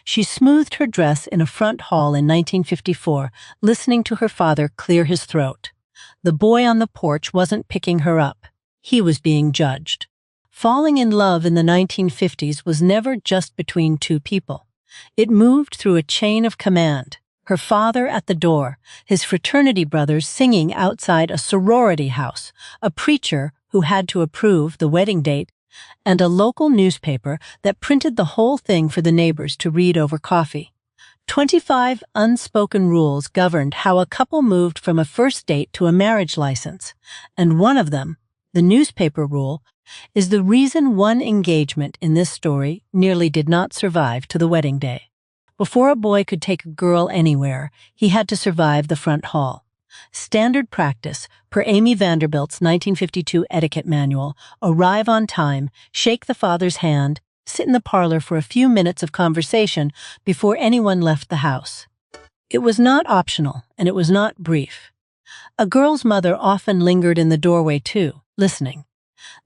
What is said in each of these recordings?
She smoothed her dress in a front hall in 1954, listening to her father clear his throat. The boy on the porch wasn't picking her up. He was being judged. Falling in love in the 1950s was never just between two people. It moved through a chain of command. Her father at the door, his fraternity brothers singing outside a sorority house, a preacher who had to approve the wedding date, and a local newspaper that printed the whole thing for the neighbors to read over coffee. 25 unspoken rules governed how a couple moved from a first date to a marriage license, and one of them, the newspaper rule, is the reason one engagement in this story nearly did not survive to the wedding day. Before a boy could take a girl anywhere, he had to survive the front hall. Standard practice, per Amy Vanderbilt's 1952 etiquette manual: arrive on time, shake the father's hand, sit in the parlor for a few minutes of conversation before anyone left the house. It was not optional, and it was not brief. A girl's mother often lingered in the doorway too, listening.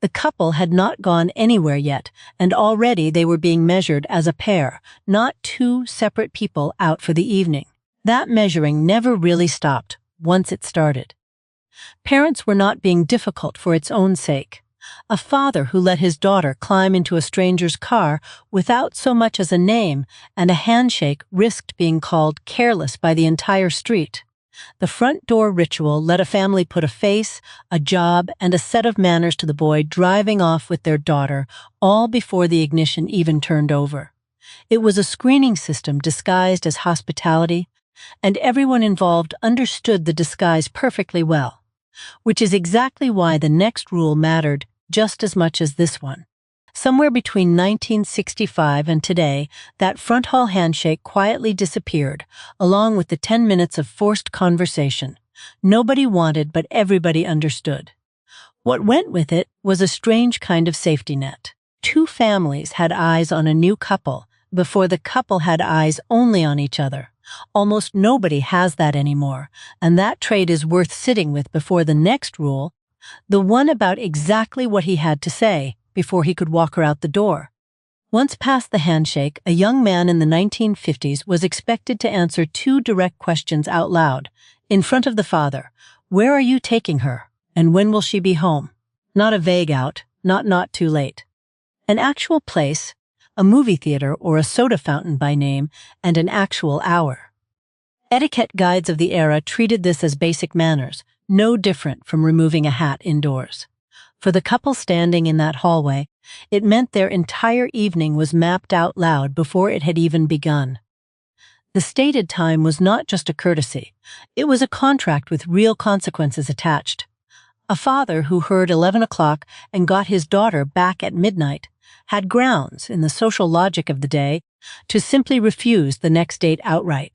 The couple had not gone anywhere yet, and already they were being measured as a pair, not two separate people out for the evening. That measuring never really stopped once it started. Parents were not being difficult for its own sake. A father who let his daughter climb into a stranger's car without so much as a name and a handshake risked being called careless by the entire street. The front door ritual let a family put a face, a job, and a set of manners to the boy driving off with their daughter, all before the ignition even turned over. It was a screening system disguised as hospitality, and everyone involved understood the disguise perfectly well, which is exactly why the next rule mattered just as much as this one. Somewhere between 1965 and today, that front-hall handshake quietly disappeared, along with the 10 minutes of forced conversation. Nobody wanted, but everybody understood. What went with it was a strange kind of safety net. Two families had eyes on a new couple before the couple had eyes only on each other. Almost nobody has that anymore, and that trait is worth sitting with before the next rule, the one about exactly what he had to say before he could walk her out the door. Once past the handshake, a young man in the 1950s was expected to answer two direct questions out loud, in front of the father. Where are you taking her? And when will she be home? Not a vague out, not too late. An actual place, a movie theater or a soda fountain by name, and an actual hour. Etiquette guides of the era treated this as basic manners, no different from removing a hat indoors. For the couple standing in that hallway, it meant their entire evening was mapped out loud before it had even begun. The stated time was not just a courtesy, it was a contract with real consequences attached. A father who heard 11 o'clock and got his daughter back at midnight had grounds, in the social logic of the day, to simply refuse the next date outright.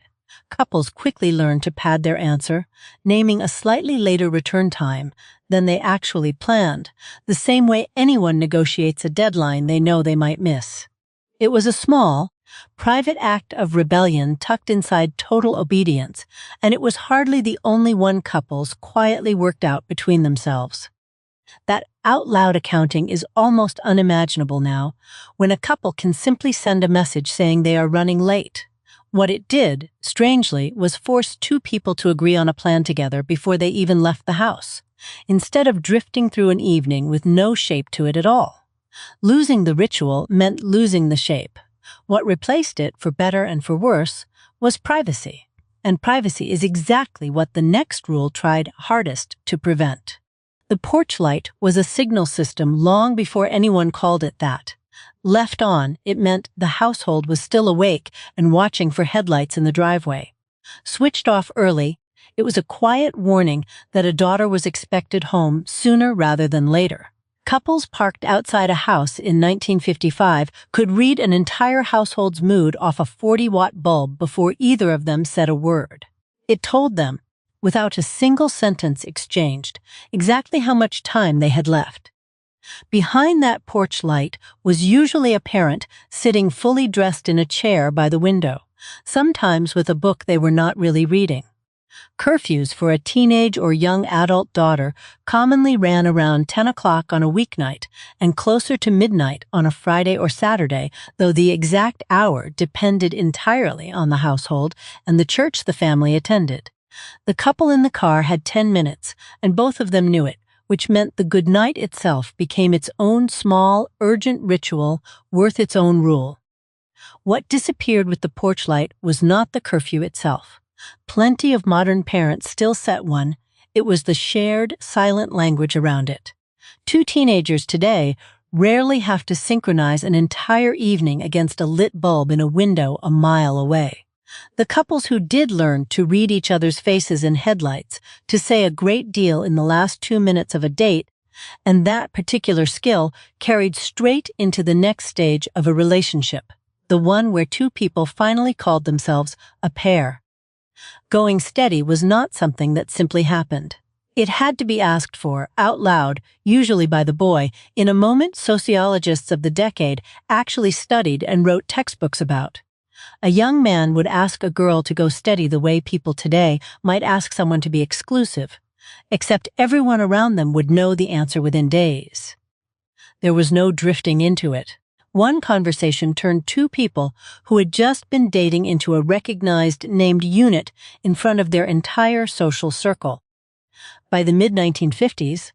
Couples quickly learned to pad their answer, naming a slightly later return time than they actually planned, the same way anyone negotiates a deadline they know they might miss. It was a small, private act of rebellion tucked inside total obedience, and it was hardly the only one couples quietly worked out between themselves. That out-loud accounting is almost unimaginable now, when a couple can simply send a message saying they are running late. What it did, strangely, was force two people to agree on a plan together before they even left the house, instead of drifting through an evening with no shape to it at all. Losing the ritual meant losing the shape. What replaced it, for better and for worse, was privacy. And privacy is exactly what the next rule tried hardest to prevent. The porch light was a signal system long before anyone called it that. Left on, it meant the household was still awake and watching for headlights in the driveway. Switched off early, it was a quiet warning that a daughter was expected home sooner rather than later. Couples parked outside a house in 1955 could read an entire household's mood off a 40-watt bulb before either of them said a word. It told them, without a single sentence exchanged, exactly how much time they had left. Behind that porch light was usually a parent sitting fully dressed in a chair by the window, sometimes with a book they were not really reading. Curfews for a teenage or young adult daughter commonly ran around 10 o'clock on a weeknight and closer to midnight on a Friday or Saturday, though the exact hour depended entirely on the household and the church the family attended. The couple in the car had 10 minutes, and both of them knew it, which meant the good night itself became its own small, urgent ritual worth its own rule. What disappeared with the porch light was not the curfew itself. Plenty of modern parents still set one. It was the shared, silent language around it. Two teenagers today rarely have to synchronize an entire evening against a lit bulb in a window a mile away. The couples who did learn to read each other's faces in headlights, to say a great deal in the last 2 minutes of a date, and that particular skill carried straight into the next stage of a relationship, the one where two people finally called themselves a pair. Going steady was not something that simply happened. It had to be asked for, out loud, usually by the boy, in a moment sociologists of the decade actually studied and wrote textbooks about. A young man would ask a girl to go steady the way people today might ask someone to be exclusive, except everyone around them would know the answer within days. There was no drifting into it. One conversation turned two people who had just been dating into a recognized named unit in front of their entire social circle. By the mid-1950s,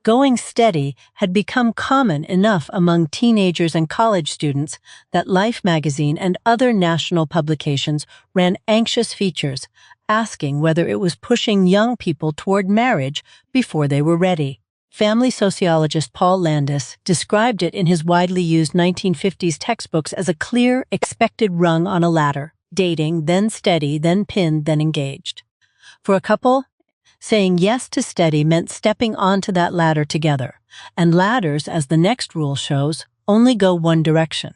going steady had become common enough among teenagers and college students that Life magazine and other national publications ran anxious features asking whether it was pushing young people toward marriage before they were ready. Family sociologist Paul Landis described it in his widely used 1950s textbooks as a clear, expected rung on a ladder: dating, then steady, then pinned, then engaged. For a couple, saying yes to steady meant stepping onto that ladder together, and ladders, as the next rule shows, only go one direction.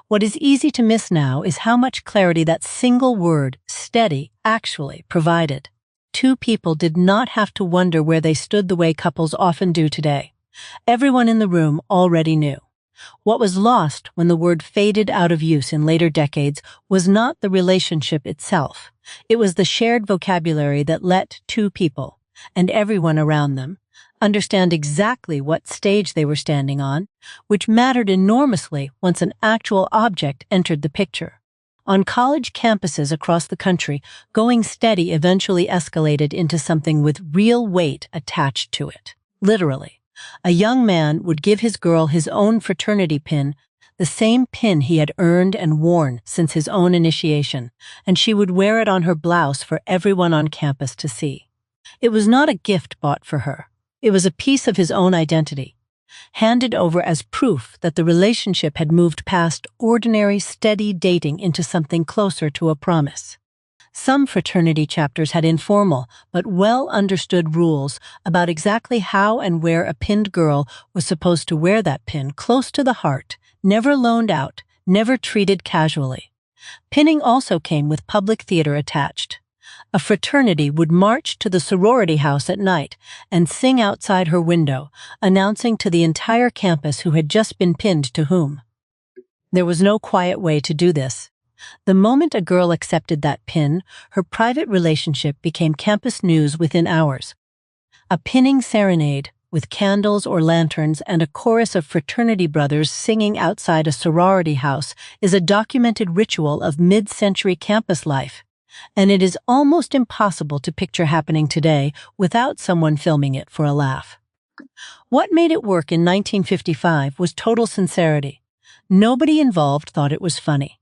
What is easy to miss now is how much clarity that single word, steady, actually provided. Two people did not have to wonder where they stood the way couples often do today. Everyone in the room already knew. What was lost when the word faded out of use in later decades was not the relationship itself. It was the shared vocabulary that let two people, and everyone around them, understand exactly what stage they were standing on, which mattered enormously once an actual object entered the picture. On college campuses across the country, going steady eventually escalated into something with real weight attached to it. Literally, a young man would give his girl his own fraternity pin, the same pin he had earned and worn since his own initiation, and she would wear it on her blouse for everyone on campus to see. It was not a gift bought for her. It was a piece of his own identity, handed over as proof that the relationship had moved past ordinary, steady dating into something closer to a promise. Some fraternity chapters had informal but well-understood rules about exactly how and where a pinned girl was supposed to wear that pin close to the heart, never loaned out, never treated casually. Pinning also came with public theater attached. A fraternity would march to the sorority house at night and sing outside her window, announcing to the entire campus who had just been pinned to whom. There was no quiet way to do this. The moment a girl accepted that pin, her private relationship became campus news within hours. A pinning serenade, with candles or lanterns and a chorus of fraternity brothers singing outside a sorority house, is a documented ritual of mid-century campus life, and it is almost impossible to picture happening today without someone filming it for a laugh. What made it work in 1955 was total sincerity. Nobody involved thought it was funny.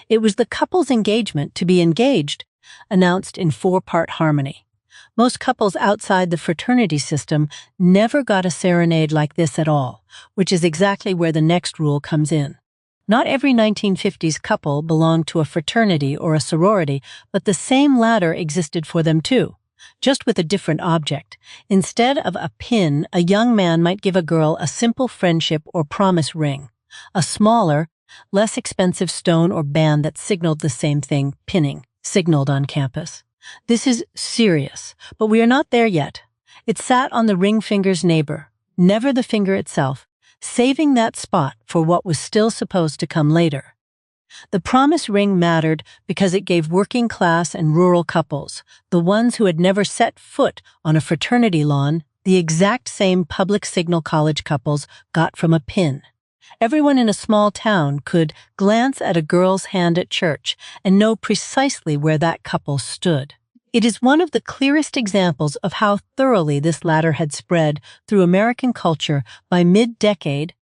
It was the couple's engagement to be engaged, announced in 4-part harmony. Most couples outside the fraternity system never got a serenade like this at all, which is exactly where the next rule comes in. Not every 1950s couple belonged to a fraternity or a sorority, but the same ladder existed for them too, just with a different object. Instead of a pin, a young man might give a girl a simple friendship or promise ring, a smaller, less expensive stone or band that signaled the same thing, pinning, signaled on campus. This is serious, but we are not there yet. It sat on the ring finger's neighbor, never the finger itself, saving that spot for what was still supposed to come later. The promise ring mattered because it gave working class and rural couples, the ones who had never set foot on a fraternity lawn, the exact same public signal college couples got from a pin. Everyone in a small town could glance at a girl's hand at church and know precisely where that couple stood. It is one of the clearest examples of how thoroughly this ladder had spread through American culture by mid-decade,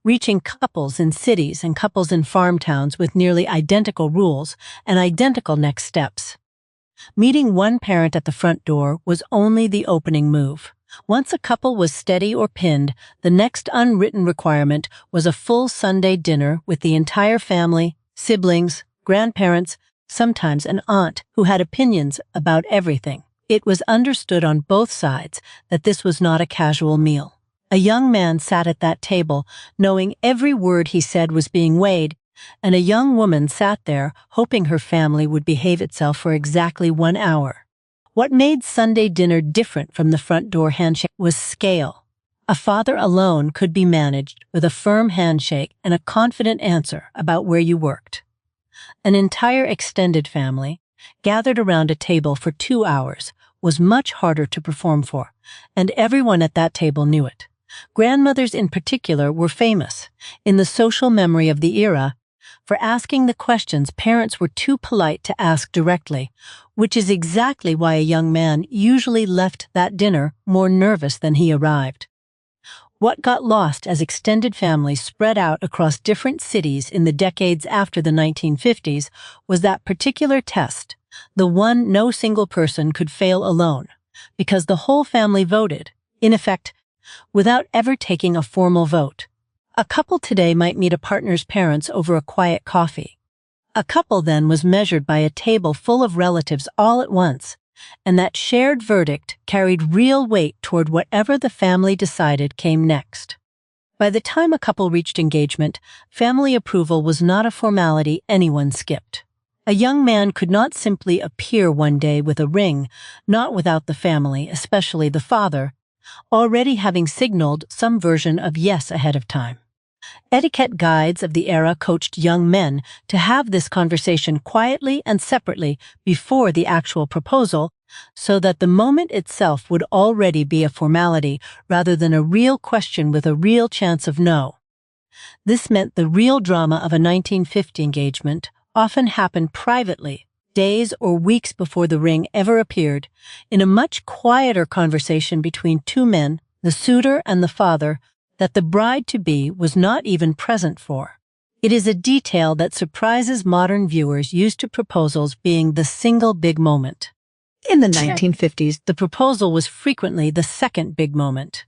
reaching couples in cities and couples in farm towns with nearly identical rules and identical next steps. Meeting one parent at the front door was only the opening move. Once a couple was steady or pinned, the next unwritten requirement was a full Sunday dinner with the entire family, siblings, grandparents, sometimes an aunt who had opinions about everything. It was understood on both sides that this was not a casual meal. A young man sat at that table, knowing every word he said was being weighed, and a young woman sat there, hoping her family would behave itself for exactly 1 hour. What made Sunday dinner different from the front door handshake was scale. A father alone could be managed with a firm handshake and a confident answer about where you worked. An entire extended family, gathered around a table for 2 hours, was much harder to perform for, and everyone at that table knew it. Grandmothers in particular were famous, in the social memory of the era, for asking the questions parents were too polite to ask directly, which is exactly why a young man usually left that dinner more nervous than he arrived. What got lost as extended families spread out across different cities in the decades after the 1950s was that particular test, the one no single person could fail alone, because the whole family voted, in effect, without ever taking a formal vote. A couple today might meet a partner's parents over a quiet coffee. A couple then was measured by a table full of relatives all at once, and that shared verdict carried real weight toward whatever the family decided came next. By the time a couple reached engagement, family approval was not a formality anyone skipped. A young man could not simply appear one day with a ring, not without the family, especially the father, already having signaled some version of yes ahead of time. Etiquette guides of the era coached young men to have this conversation quietly and separately before the actual proposal, so that the moment itself would already be a formality rather than a real question with a real chance of no. This meant the real drama of a 1950 engagement often happened privately, days or weeks before the ring ever appeared, in a much quieter conversation between two men, the suitor and the father, that the bride-to-be was not even present for. It is a detail that surprises modern viewers used to proposals being the single big moment. In the 1950s, the proposal was frequently the second big moment.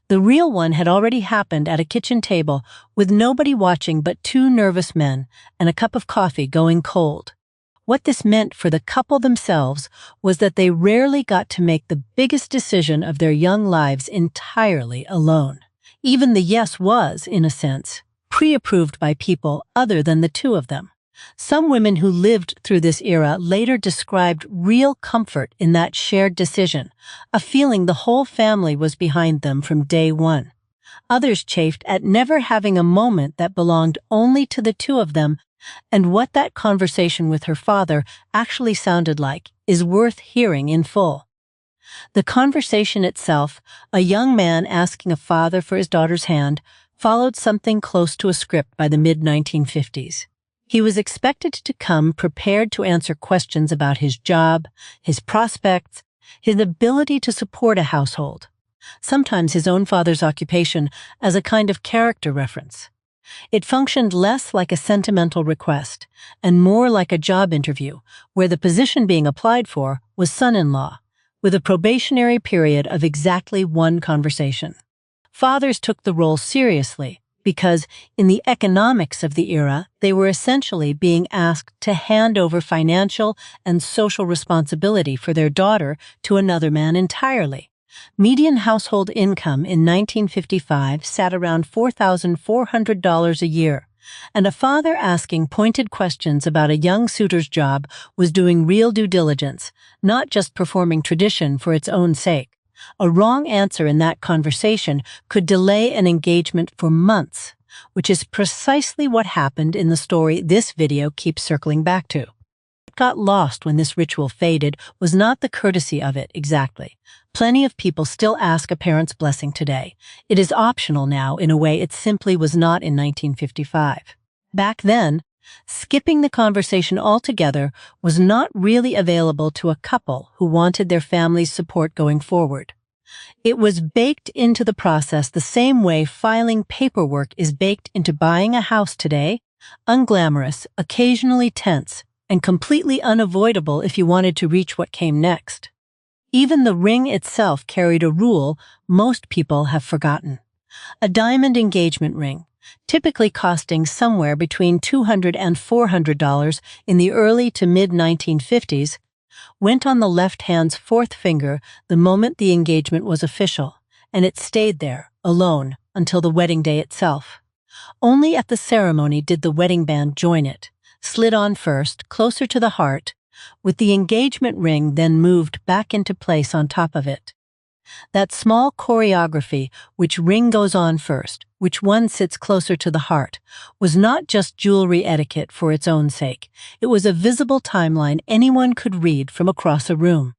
The real one had already happened at a kitchen table with nobody watching but two nervous men and a cup of coffee going cold. What this meant for the couple themselves was that they rarely got to make the biggest decision of their young lives entirely alone. Even the yes was, in a sense, pre-approved by people other than the two of them. Some women who lived through this era later described real comfort in that shared decision, a feeling the whole family was behind them from day one. Others chafed at never having a moment that belonged only to the two of them, and what that conversation with her father actually sounded like is worth hearing in full. The conversation itself, a young man asking a father for his daughter's hand, followed something close to a script by the mid-1950s. He was expected to come prepared to answer questions about his job, his prospects, his ability to support a household, sometimes his own father's occupation as a kind of character reference. It functioned less like a sentimental request and more like a job interview, where the position being applied for was son-in-law, with a probationary period of exactly one conversation. Fathers took the role seriously because, in the economics of the era, they were essentially being asked to hand over financial and social responsibility for their daughter to another man entirely. Median household income in 1955 sat around $4,400 a year, and a father asking pointed questions about a young suitor's job was doing real due diligence, not just performing tradition for its own sake. A wrong answer in that conversation could delay an engagement for months, which is precisely what happened in the story this video keeps circling back to. What got lost when this ritual faded was not the courtesy of it exactly. Plenty of people still ask a parent's blessing today. It is optional now in a way it simply was not in 1955. Back then, skipping the conversation altogether was not really available to a couple who wanted their family's support going forward. It was baked into the process the same way filing paperwork is baked into buying a house today, unglamorous, occasionally tense, and completely unavoidable if you wanted to reach what came next. Even the ring itself carried a rule most people have forgotten. A diamond engagement ring, typically costing somewhere between $200 and $400 in the early to mid-1950s, went on the left hand's fourth finger the moment the engagement was official, and it stayed there, alone, until the wedding day itself. Only at the ceremony did the wedding band join it, slid on first, closer to the heart, with the engagement ring then moved back into place on top of it. That small choreography, which ring goes on first, which one sits closer to the heart, was not just jewelry etiquette for its own sake. It was a visible timeline anyone could read from across a room.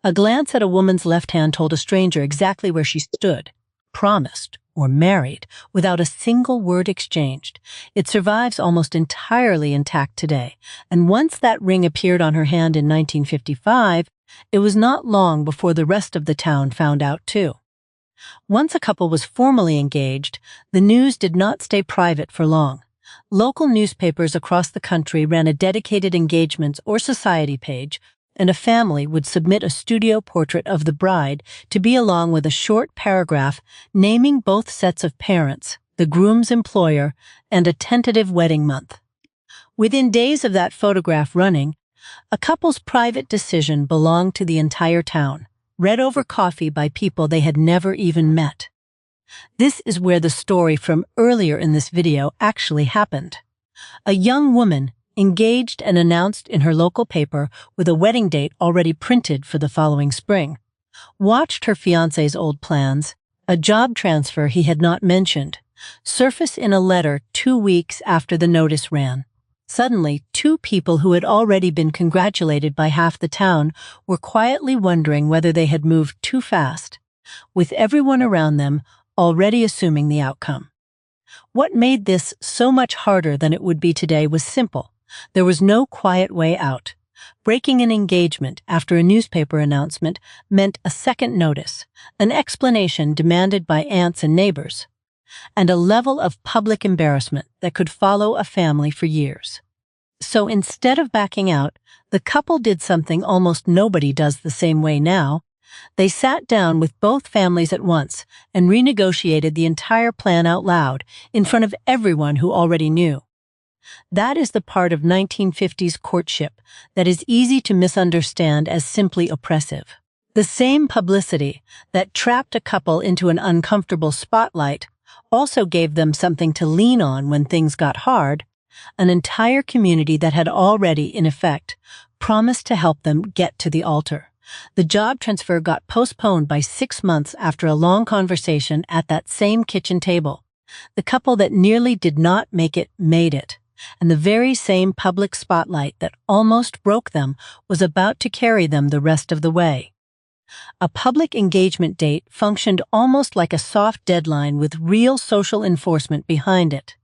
A glance at a woman's left hand told a stranger exactly where she stood, promised, or married, without a single word exchanged. It survives almost entirely intact today, and once that ring appeared on her hand in 1955, it was not long before the rest of the town found out too. Once a couple was formally engaged, the news did not stay private for long. Local newspapers across the country ran a dedicated engagements or society page, and a family would submit a studio portrait of the bride to be along with a short paragraph naming both sets of parents, the groom's employer, and a tentative wedding month. Within days of that photograph running, a couple's private decision belonged to the entire town, read over coffee by people they had never even met. This is where the story from earlier in this video actually happened. A young woman, engaged and announced in her local paper with a wedding date already printed for the following spring, watched her fiancé's old plans, a job transfer he had not mentioned, surface in a letter 2 weeks after the notice ran. Suddenly, two people who had already been congratulated by half the town were quietly wondering whether they had moved too fast, with everyone around them already assuming the outcome. What made this so much harder than it would be today was simple. There was no quiet way out. Breaking an engagement after a newspaper announcement meant a second notice, an explanation demanded by aunts and neighbors, and a level of public embarrassment that could follow a family for years. So instead of backing out, the couple did something almost nobody does the same way now. They sat down with both families at once and renegotiated the entire plan out loud in front of everyone who already knew. That is the part of 1950s courtship that is easy to misunderstand as simply oppressive. The same publicity that trapped a couple into an uncomfortable spotlight also gave them something to lean on when things got hard, an entire community that had already, in effect, promised to help them get to the altar. The job transfer got postponed by 6 months after a long conversation at that same kitchen table. The couple that nearly did not make it made it, and the very same public spotlight that almost broke them was about to carry them the rest of the way. A public engagement date functioned almost like a soft deadline with real social enforcement behind it.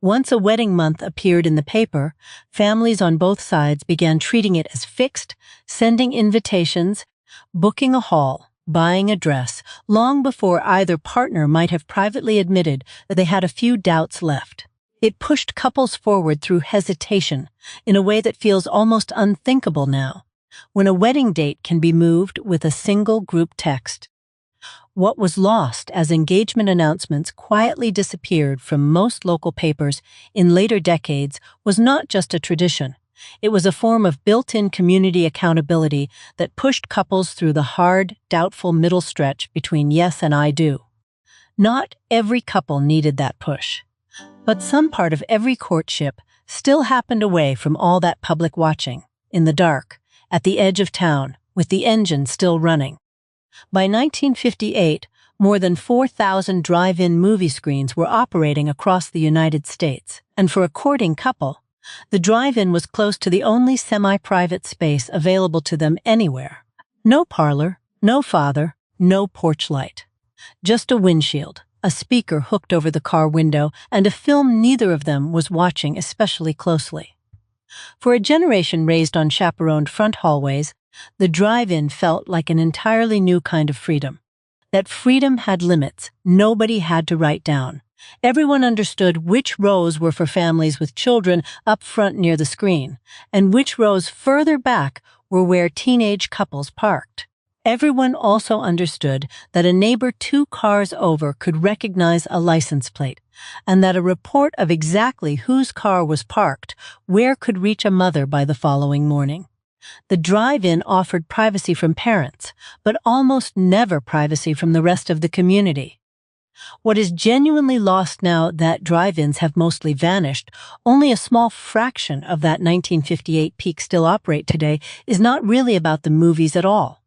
Once a wedding month appeared in the paper, families on both sides began treating it as fixed, sending invitations, booking a hall, buying a dress, long before either partner might have privately admitted that they had a few doubts left. It pushed couples forward through hesitation in a way that feels almost unthinkable now, when a wedding date can be moved with a single group text. What was lost as engagement announcements quietly disappeared from most local papers in later decades was not just a tradition. It was a form of built-in community accountability that pushed couples through the hard, doubtful middle stretch between yes and I do. Not every couple needed that push, but some part of every courtship still happened away from all that public watching, in the dark, at the edge of town, with the engine still running. By 1958, More than 4,000 drive-in movie screens were operating across the United States, and for a courting couple, the drive-in was close to the only semi-private space available to them anywhere. No parlor, no father, no porch light. Just a windshield, a speaker hooked over the car window, and a film neither of them was watching especially closely. For a generation raised on chaperoned front hallways, the drive-in felt like an entirely new kind of freedom. That freedom had limits nobody had to write down. Everyone understood which rows were for families with children up front near the screen, and which rows further back were where teenage couples parked. Everyone also understood that a neighbor 2 cars over could recognize a license plate, and that a report of exactly whose car was parked where could reach a mother by the following morning. The drive-in offered privacy from parents, but almost never privacy from the rest of the community. What is genuinely lost now that drive-ins have mostly vanished, only a small fraction of that 1958 peak still operate today, is not really about the movies at all.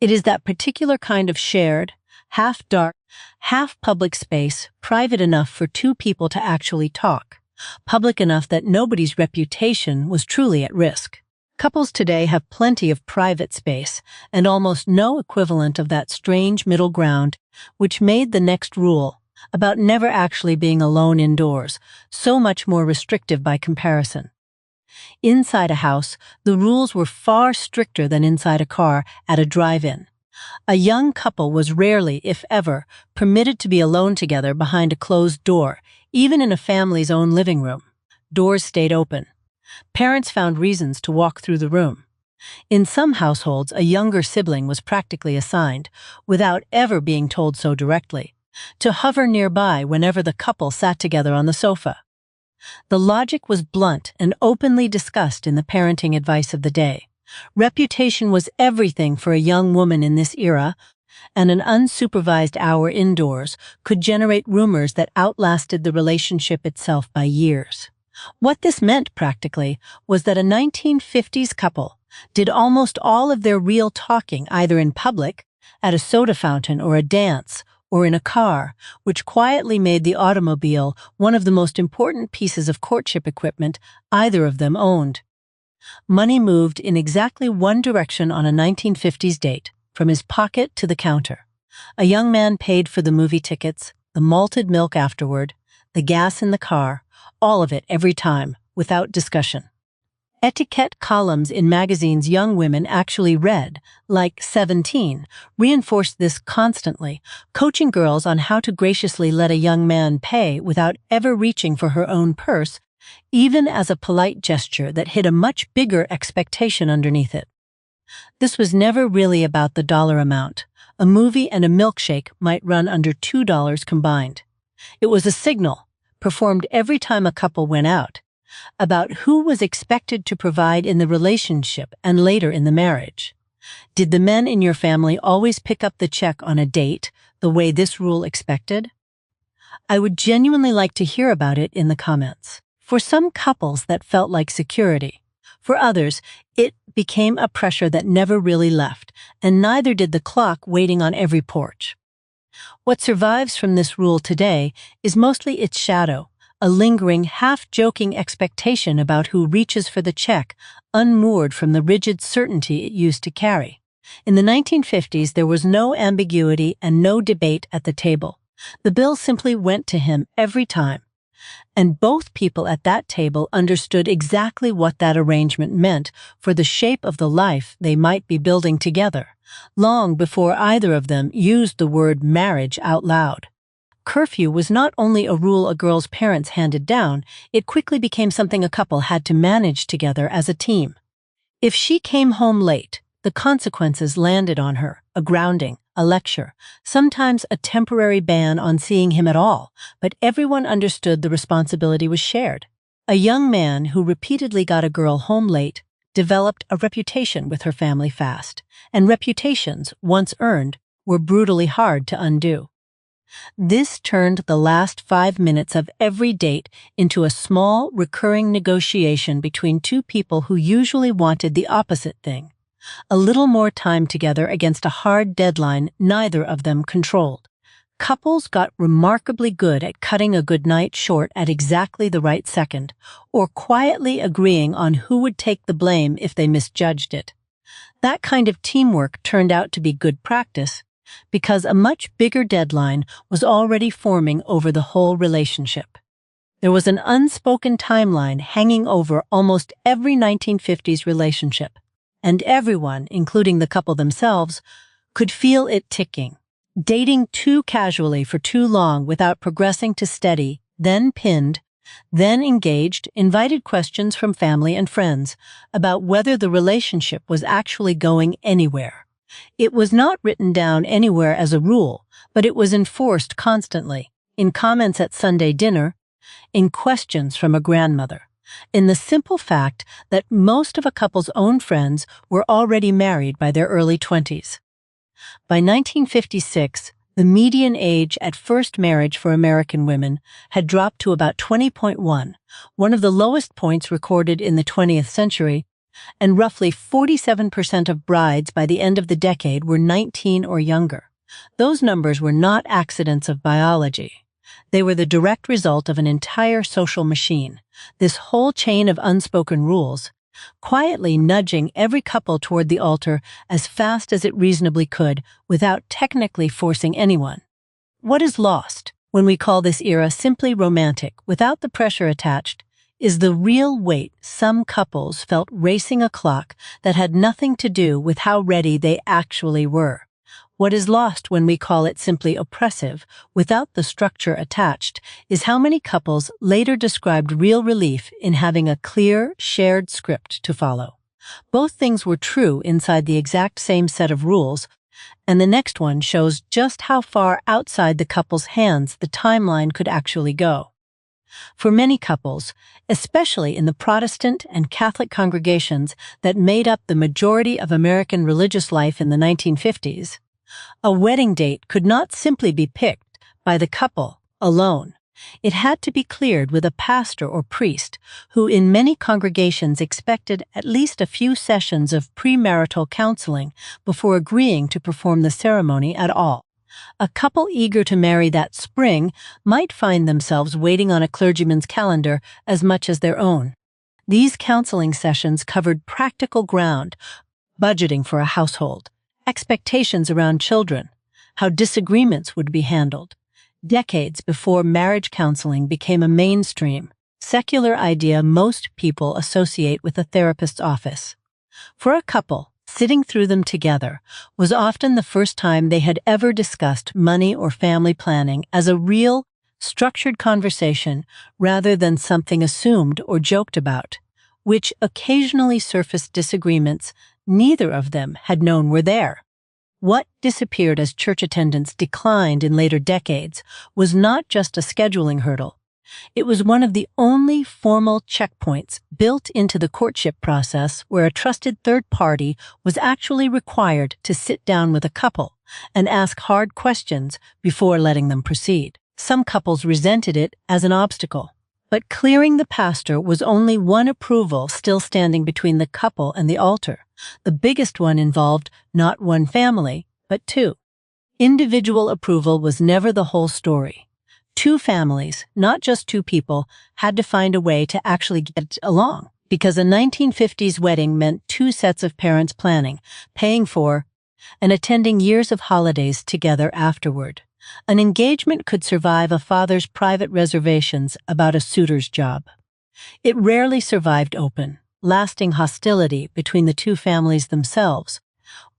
It is that particular kind of shared, half-dark, half-public space, private enough for 2 people to actually talk, public enough that nobody's reputation was truly at risk. Couples today have plenty of private space and almost no equivalent of that strange middle ground which made the next rule, about never actually being alone indoors, so much more restrictive by comparison. Inside a house, the rules were far stricter than inside a car at a drive-in. A young couple was rarely, if ever, permitted to be alone together behind a closed door, even in a family's own living room. Doors stayed open. Parents found reasons to walk through the room. In some households, a younger sibling was practically assigned, without ever being told so directly, to hover nearby whenever the couple sat together on the sofa. The logic was blunt and openly discussed in the parenting advice of the day. Reputation was everything for a young woman in this era, and an unsupervised hour indoors could generate rumors that outlasted the relationship itself by years. What this meant, practically, was that a 1950s couple did almost all of their real talking either in public, at a soda fountain or a dance, or in a car, which quietly made the automobile one of the most important pieces of courtship equipment either of them owned. Money moved in exactly one direction on a 1950s date, from his pocket to the counter. A young man paid for the movie tickets, the malted milk afterward, the gas in the car, all of it every time, without discussion. Etiquette columns in magazines young women actually read, like 17, reinforced this constantly, coaching girls on how to graciously let a young man pay without ever reaching for her own purse, even as a polite gesture that hid a much bigger expectation underneath it. This was never really about the dollar amount. A movie and a milkshake might run under $2 combined. It was a signal, performed every time a couple went out, about who was expected to provide in the relationship and later in the marriage. Did the men in your family always pick up the check on a date the way this rule expected? I would genuinely like to hear about it in the comments. For some couples, that felt like security. For others, it became a pressure that never really left, and neither did the clock waiting on every porch. What survives from this rule today is mostly its shadow, a lingering, half-joking expectation about who reaches for the check, unmoored from the rigid certainty it used to carry. In the 1950s, there was no ambiguity and no debate at the table. The bill simply went to him every time. And both people at that table understood exactly what that arrangement meant for the shape of the life they might be building together, long before either of them used the word marriage out loud. Curfew was not only a rule a girl's parents handed down, it quickly became something a couple had to manage together as a team. If she came home late, the consequences landed on her, a grounding, a lecture, sometimes a temporary ban on seeing him at all, but everyone understood the responsibility was shared. A young man who repeatedly got a girl home late developed a reputation with her family fast, and reputations, once earned, were brutally hard to undo. This turned the last 5 minutes of every date into a small, recurring negotiation between 2 people who usually wanted the opposite thing. A little more time together against a hard deadline neither of them controlled. Couples got remarkably good at cutting a goodnight short at exactly the right second, or quietly agreeing on who would take the blame if they misjudged it. That kind of teamwork turned out to be good practice, because a much bigger deadline was already forming over the whole relationship. There was an unspoken timeline hanging over almost every 1950s relationship, and everyone, including the couple themselves, could feel it ticking. Dating too casually for too long without progressing to steady, then pinned, then engaged, invited questions from family and friends about whether the relationship was actually going anywhere. It was not written down anywhere as a rule, but it was enforced constantly, in comments at Sunday dinner, in questions from a grandmother, in the simple fact that most of a couple's own friends were already married by their early 20s. By 1956, the median age at first marriage for American women had dropped to about 20.1, one of the lowest points recorded in the 20th century, and roughly 47% of brides by the end of the decade were 19 or younger. Those numbers were not accidents of biology. They were the direct result of an entire social machine, this whole chain of unspoken rules, quietly nudging every couple toward the altar as fast as it reasonably could without technically forcing anyone. What is lost when we call this era simply romantic without the pressure attached is the real weight some couples felt racing a clock that had nothing to do with how ready they actually were. What is lost when we call it simply oppressive, without the structure attached, is how many couples later described real relief in having a clear, shared script to follow. Both things were true inside the exact same set of rules, and the next one shows just how far outside the couple's hands the timeline could actually go. For many couples, especially in the Protestant and Catholic congregations that made up the majority of American religious life in the 1950s, a wedding date could not simply be picked by the couple alone. It had to be cleared with a pastor or priest who in many congregations expected at least a few sessions of premarital counseling before agreeing to perform the ceremony at all. A couple eager to marry that spring might find themselves waiting on a clergyman's calendar as much as their own. These counseling sessions covered practical ground, budgeting for a household, expectations around children, how disagreements would be handled. Decades before marriage counseling became a mainstream, secular idea most people associate with a therapist's office. For a couple, sitting through them together was often the first time they had ever discussed money or family planning as a real, structured conversation rather than something assumed or joked about, which occasionally surfaced disagreements neither of them had known were there. What disappeared as church attendance declined in later decades was not just a scheduling hurdle. It was one of the only formal checkpoints built into the courtship process where a trusted third party was actually required to sit down with a couple and ask hard questions before letting them proceed. Some couples resented it as an obstacle, but clearing the pastor was only one approval still standing between the couple and the altar. The biggest one involved not one family, but two. Individual approval was never the whole story. Two families, not just two people, had to find a way to actually get along, because a 1950s wedding meant two sets of parents planning, paying for, and attending years of holidays together afterward. An engagement could survive a father's private reservations about a suitor's job. It rarely survived open, lasting hostility between the two families themselves,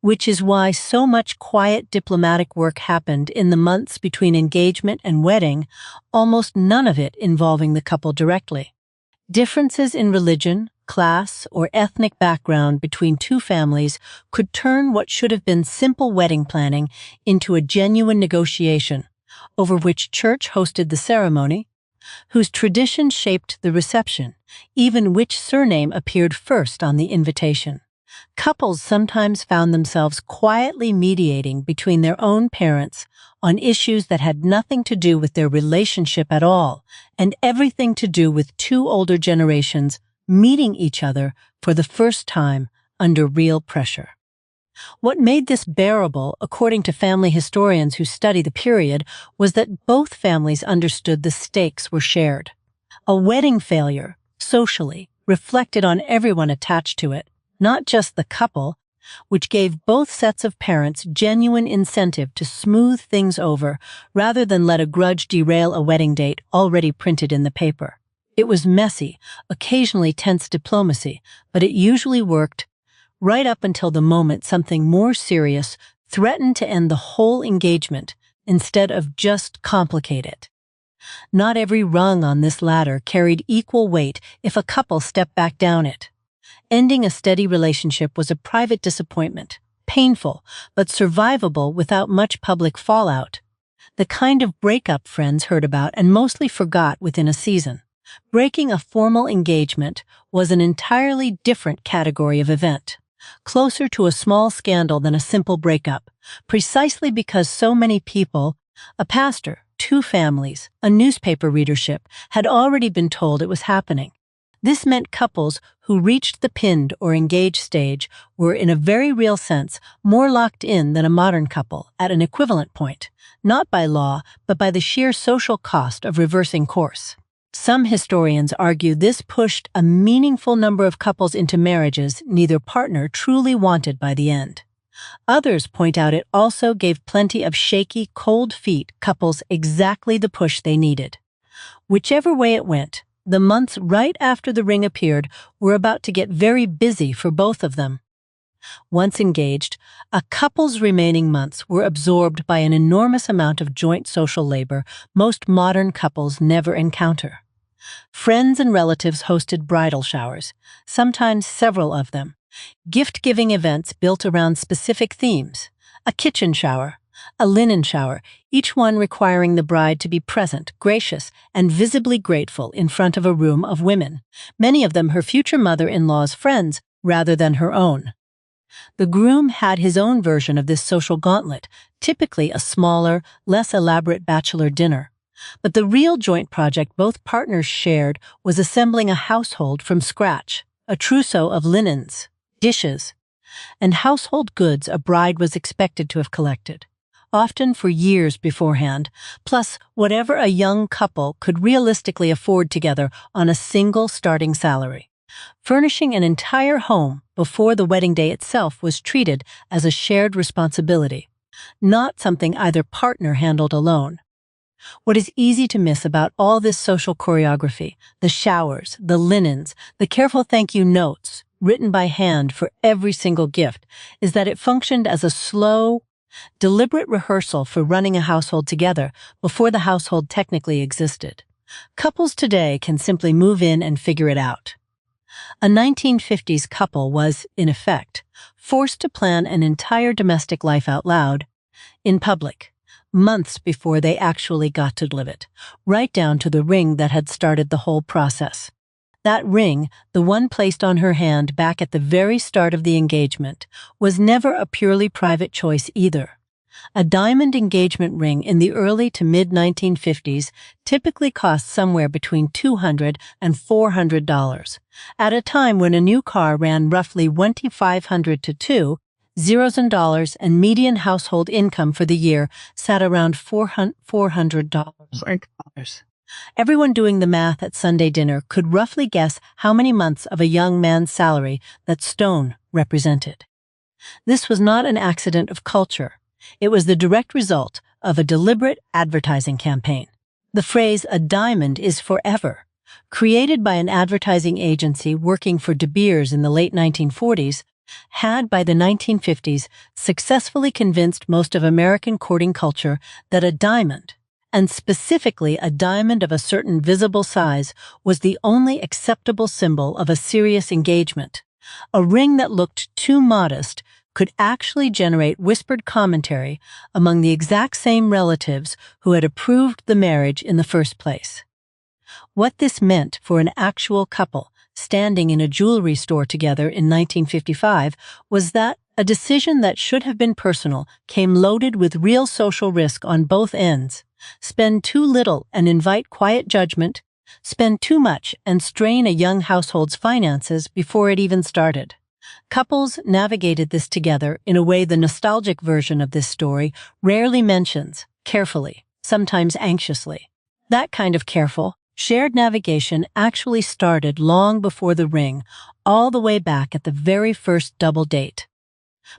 which is why so much quiet diplomatic work happened in the months between engagement and wedding, almost none of it involving the couple directly. Differences in religion, class, or ethnic background between two families could turn what should have been simple wedding planning into a genuine negotiation, over which church hosted the ceremony, whose tradition shaped the reception, even which surname appeared first on the invitation. Couples sometimes found themselves quietly mediating between their own parents on issues that had nothing to do with their relationship at all, and everything to do with two older generations meeting each other for the first time under real pressure. What made this bearable, according to family historians who study the period, was that both families understood the stakes were shared. A wedding failure, socially, reflected on everyone attached to it, not just the couple, which gave both sets of parents genuine incentive to smooth things over rather than let a grudge derail a wedding date already printed in the paper. It was messy, occasionally tense diplomacy, but it usually worked right up until the moment something more serious threatened to end the whole engagement instead of just complicate it. Not every rung on this ladder carried equal weight if a couple stepped back down it. Ending a steady relationship was a private disappointment, painful, but survivable without much public fallout. The kind of breakup friends heard about and mostly forgot within a season. Breaking a formal engagement was an entirely different category of event, closer to a small scandal than a simple breakup, precisely because so many people, a pastor, 2 families, a newspaper readership, had already been told it was happening. This meant couples who reached the pinned or engaged stage were, in a very real sense, more locked in than a modern couple at an equivalent point, not by law, but by the sheer social cost of reversing course. Some historians argue this pushed a meaningful number of couples into marriages neither partner truly wanted by the end. Others point out it also gave plenty of shaky, cold feet couples exactly the push they needed. Whichever way it went, the months right after the ring appeared were about to get very busy for both of them. Once engaged, a couple's remaining months were absorbed by an enormous amount of joint social labor most modern couples never encounter. Friends and relatives hosted bridal showers, sometimes several of them, gift-giving events built around specific themes, a kitchen shower, a linen shower, each one requiring the bride to be present, gracious, and visibly grateful in front of a room of women, many of them her future mother-in-law's friends rather than her own. The groom had his own version of this social gauntlet, typically a smaller, less elaborate bachelor dinner. But the real joint project both partners shared was assembling a household from scratch, a trousseau of linens, dishes, and household goods a bride was expected to have collected, often for years beforehand, plus whatever a young couple could realistically afford together on a single starting salary. Furnishing an entire home before the wedding day itself was treated as a shared responsibility, not something either partner handled alone. What is easy to miss about all this social choreography, the showers, the linens, the careful thank you notes written by hand for every single gift, is that it functioned as a slow, deliberate rehearsal for running a household together before the household technically existed. Couples today can simply move in and figure it out. A 1950s couple was, in effect, forced to plan an entire domestic life out loud, in public, months before they actually got to live it, right down to the ring that had started the whole process. That ring, the one placed on her hand back at the very start of the engagement, was never a purely private choice either. A diamond engagement ring in the early to mid-1950s typically cost somewhere between $200 and $400, at a time when a new car ran roughly $2,500 to $2,000 and median household income for the year sat around $400. Everyone doing the math at Sunday dinner could roughly guess how many months of a young man's salary that stone represented. This was not an accident of culture. It was the direct result of a deliberate advertising campaign. The phrase, "a diamond is forever," created by an advertising agency working for De Beers in the late 1940s, had by the 1950s successfully convinced most of American courting culture that a diamond, and specifically a diamond of a certain visible size, was the only acceptable symbol of a serious engagement. A ring that looked too modest could actually generate whispered commentary among the exact same relatives who had approved the marriage in the first place. What this meant for an actual couple standing in a jewelry store together in 1955 was that a decision that should have been personal came loaded with real social risk on both ends. Spend too little and invite quiet judgment, spend too much and strain a young household's finances before it even started. Couples navigated this together in a way the nostalgic version of this story rarely mentions, carefully, sometimes anxiously. That kind of careful, shared navigation actually started long before the ring, all the way back at the very first double date.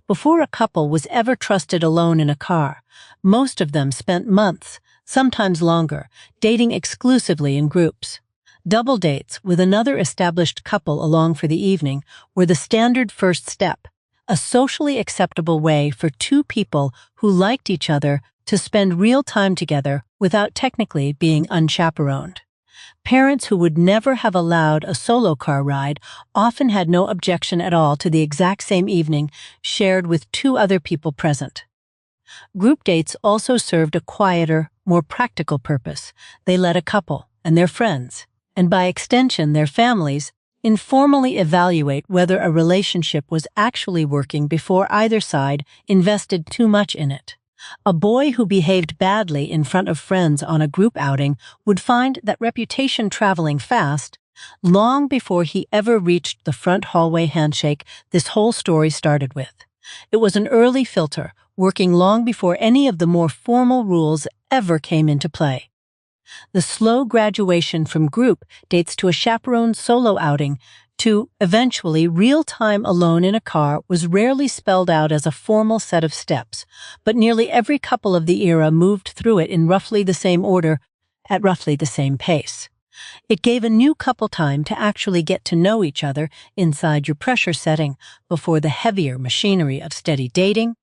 Before a couple was ever trusted alone in a car, most of them spent months, sometimes longer, dating exclusively in groups. Double dates with another established couple along for the evening were the standard first step, a socially acceptable way for two people who liked each other to spend real time together without technically being unchaperoned. Parents who would never have allowed a solo car ride often had no objection at all to the exact same evening shared with two other people present. Group dates also served a quieter, more practical purpose. They let a couple and their friends, and by extension their families, informally evaluate whether a relationship was actually working before either side invested too much in it. A boy who behaved badly in front of friends on a group outing would find that reputation traveling fast long before he ever reached the front hallway handshake this whole story started with. It was an early filter, working long before any of the more formal rules ever came into play. The slow graduation from group dates to a chaperoned solo outing to, eventually, real time alone in a car was rarely spelled out as a formal set of steps, but nearly every couple of the era moved through it in roughly the same order, at roughly the same pace. It gave a new couple time to actually get to know each other inside your pressure setting before the heavier machinery of steady dating,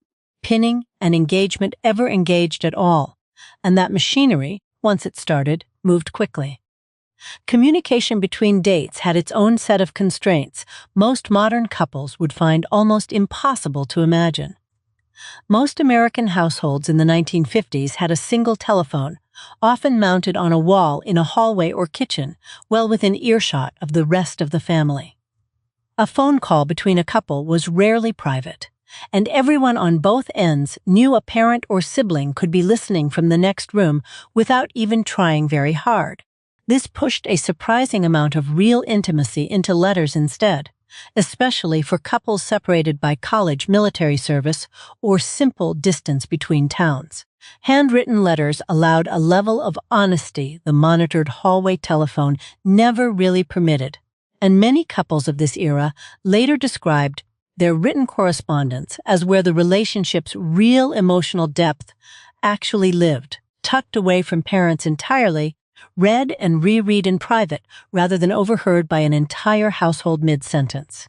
pinning, and engagement ever engaged at all, and that machinery, once it started, moved quickly. Communication between dates had its own set of constraints most modern couples would find almost impossible to imagine. Most American households in the 1950s had a single telephone, often mounted on a wall in a hallway or kitchen, well within earshot of the rest of the family. A phone call between a couple was rarely private, and everyone on both ends knew a parent or sibling could be listening from the next room without even trying very hard. This pushed a surprising amount of real intimacy into letters instead, especially for couples separated by college, military service, or simple distance between towns. Handwritten letters allowed a level of honesty the monitored hallway telephone never really permitted, and many couples of this era later described their written correspondence as where the relationship's real emotional depth actually lived, tucked away from parents entirely, read and reread in private rather than overheard by an entire household mid-sentence.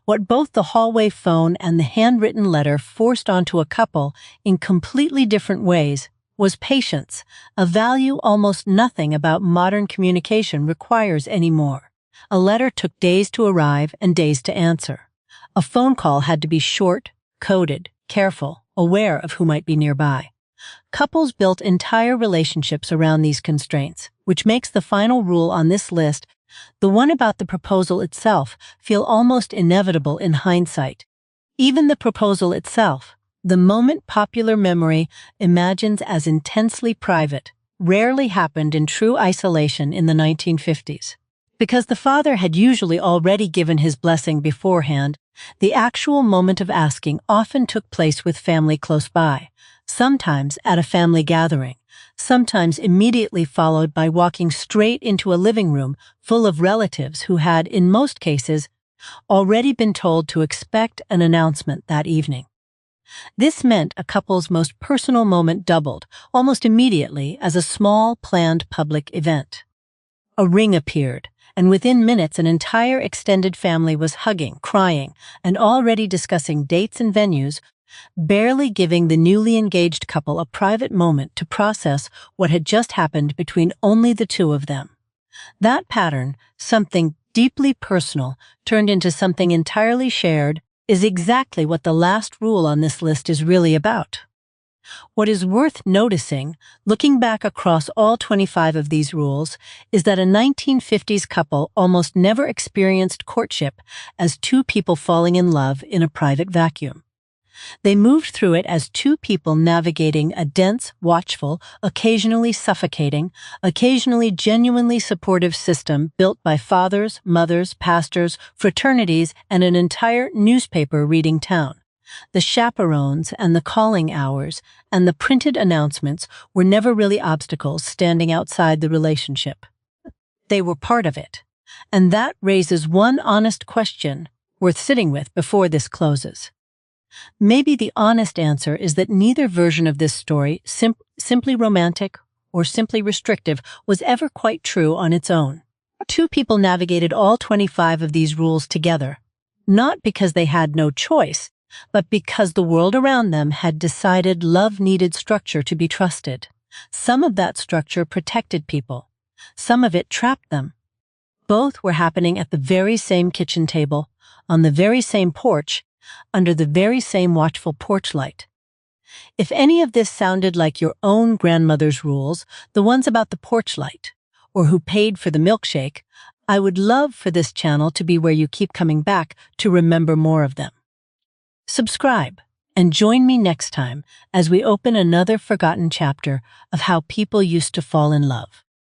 What both the hallway phone and the handwritten letter forced onto a couple in completely different ways was patience, a value almost nothing about modern communication requires anymore. A letter took days to arrive and days to answer. A phone call had to be short, coded, careful, aware of who might be nearby. Couples built entire relationships around these constraints, which makes the final rule on this list, the one about the proposal itself, feel almost inevitable in hindsight. Even the proposal itself, the moment popular memory imagines as intensely private, rarely happened in true isolation in the 1950s. Because the father had usually already given his blessing beforehand, the actual moment of asking often took place with family close by, sometimes at a family gathering, sometimes immediately followed by walking straight into a living room full of relatives who had, in most cases, already been told to expect an announcement that evening. This meant a couple's most personal moment doubled, almost immediately, as a small, planned public event. A ring appeared, and within minutes an entire extended family was hugging, crying, and already discussing dates and venues, barely giving the newly engaged couple a private moment to process what had just happened between only the two of them. That pattern, something deeply personal, turned into something entirely shared, is exactly what the last rule on this list is really about. What is worth noticing, looking back across all 25 of these rules, is that a 1950s couple almost never experienced courtship as two people falling in love in a private vacuum. They moved through it as two people navigating a dense, watchful, occasionally suffocating, occasionally genuinely supportive system built by fathers, mothers, pastors, fraternities, and an entire newspaper-reading town. The chaperones and the calling hours and the printed announcements were never really obstacles standing outside the relationship. They were part of it. And that raises one honest question worth sitting with before this closes. Maybe the honest answer is that neither version of this story, simply romantic or simply restrictive, was ever quite true on its own. Two people navigated all 25 of these rules together, not because they had no choice, but because the world around them had decided love needed structure to be trusted. Some of that structure protected people. Some of it trapped them. Both were happening at the very same kitchen table, on the very same porch, under the very same watchful porch light. If any of this sounded like your own grandmother's rules, the ones about the porch light, or who paid for the milkshake, I would love for this channel to be where you keep coming back to remember more of them. Subscribe and join me next time as we open another forgotten chapter of how people used to fall in love.